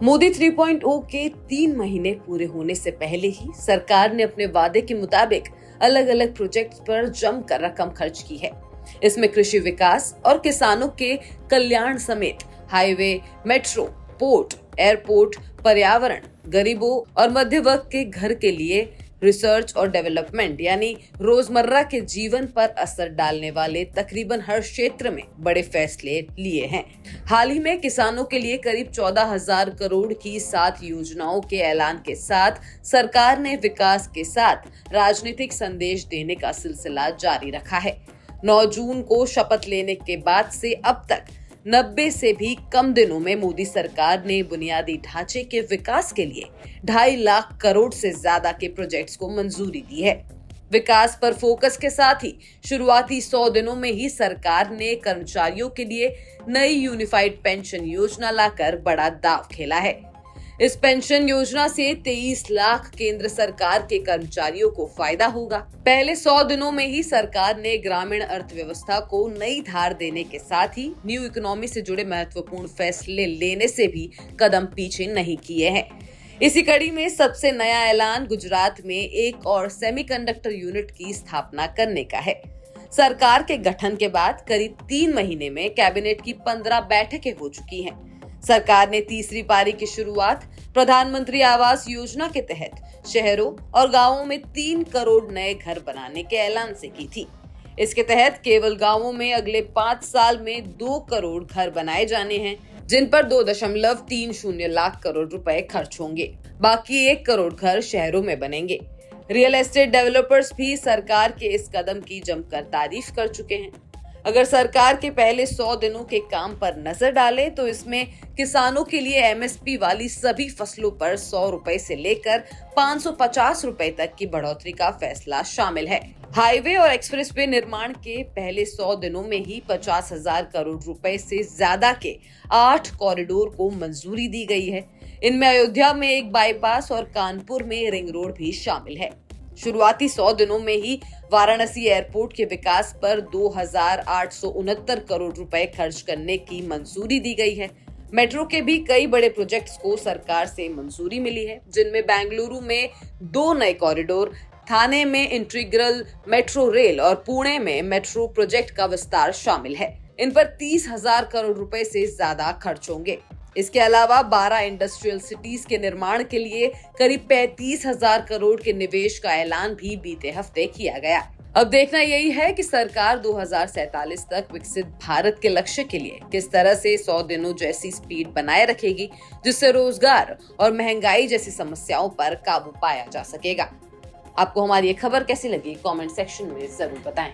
मोदी 3.0 के 3 महीने पूरे होने से पहले ही सरकार ने अपने वादे के मुताबिक अलग अलग प्रोजेक्ट्स पर जमकर रकम खर्च की है। इसमें कृषि विकास और किसानों के कल्याण समेत हाईवे, मेट्रो, पोर्ट, एयरपोर्ट, पर्यावरण, गरीबों और मध्य वर्ग के घर के लिए रिसर्च और डेवलपमेंट यानी रोजमर्रा के जीवन पर असर डालने वाले तकरीबन हर क्षेत्र में बड़े फैसले लिए हैं। हाल ही में किसानों के लिए करीब 14,000 करोड़ की 7 योजनाओं के ऐलान के साथ सरकार ने विकास के साथ राजनीतिक संदेश देने का सिलसिला जारी रखा है। 9 जून को शपथ लेने के बाद से अब तक 90 से भी कम दिनों में मोदी सरकार ने बुनियादी ढांचे के विकास के लिए 2.5 लाख करोड़ से ज्यादा के प्रोजेक्ट्स को मंजूरी दी है। विकास पर फोकस के साथ ही शुरुआती 100 दिनों में ही सरकार ने कर्मचारियों के लिए नई यूनिफाइड पेंशन योजना लाकर बड़ा दांव खेला है। इस पेंशन योजना से 23 लाख केंद्र सरकार के कर्मचारियों को फायदा होगा। पहले 100 दिनों में ही सरकार ने ग्रामीण अर्थव्यवस्था को नई धार देने के साथ ही न्यू इकोनॉमी से जुड़े महत्वपूर्ण फैसले लेने से भी कदम पीछे नहीं किए हैं। इसी कड़ी में सबसे नया ऐलान गुजरात में एक और सेमीकंडक्टर यूनिट की स्थापना करने का है। सरकार के गठन के बाद करीब 3 महीने में कैबिनेट की 15 बैठकें हो चुकी हैं। सरकार ने तीसरी पारी की शुरुआत प्रधानमंत्री आवास योजना के तहत शहरों और गांवों में 3 करोड़ नए घर बनाने के ऐलान से की थी। इसके तहत केवल गांवों में अगले 5 साल में 2 करोड़ घर बनाए जाने हैं, जिन पर 2.30 लाख करोड़ रुपए खर्च होंगे। बाकी 1 करोड़ घर शहरों में बनेंगे। रियल एस्टेट डेवलपर्स भी सरकार के इस कदम की जमकर तारीफ कर चुके हैं। अगर सरकार के पहले 100 दिनों के काम पर नजर डाले तो इसमें किसानों के लिए एमएसपी वाली सभी फसलों पर 100 रुपए से लेकर 550 रुपए तक की बढ़ोतरी का फैसला शामिल है। हाईवे और एक्सप्रेसवे निर्माण के पहले 100 दिनों में ही 50,000 करोड़ रुपए से ज्यादा के 8 कॉरिडोर को मंजूरी दी गई है। इनमें अयोध्या में एक बाईपास और कानपुर में रिंग रोड भी शामिल है। शुरुआती 100 दिनों में ही वाराणसी एयरपोर्ट के विकास पर 2,869 करोड़ रुपए खर्च करने की मंजूरी दी गई है। मेट्रो के भी कई बड़े प्रोजेक्ट्स को सरकार से मंजूरी मिली है, जिनमें बेंगलुरु में 2 नए कॉरिडोर, थाने में इंटीग्रल मेट्रो रेल और पुणे में मेट्रो प्रोजेक्ट का विस्तार शामिल है। इन पर 30,000 करोड़ रुपए से ज्यादा खर्च होंगे। इसके अलावा 12 इंडस्ट्रियल सिटीज के निर्माण के लिए करीब 35,000 करोड़ के निवेश का ऐलान भी बीते हफ्ते किया गया। अब देखना यही है कि सरकार 2047 तक विकसित भारत के लक्ष्य के लिए किस तरह से 100 दिनों जैसी स्पीड बनाए रखेगी, जिससे रोजगार और महंगाई जैसी समस्याओं पर काबू पाया जा सकेगा। आपको हमारी ये खबर कैसी लगी, कमेंट सेक्शन में जरूर बताएं।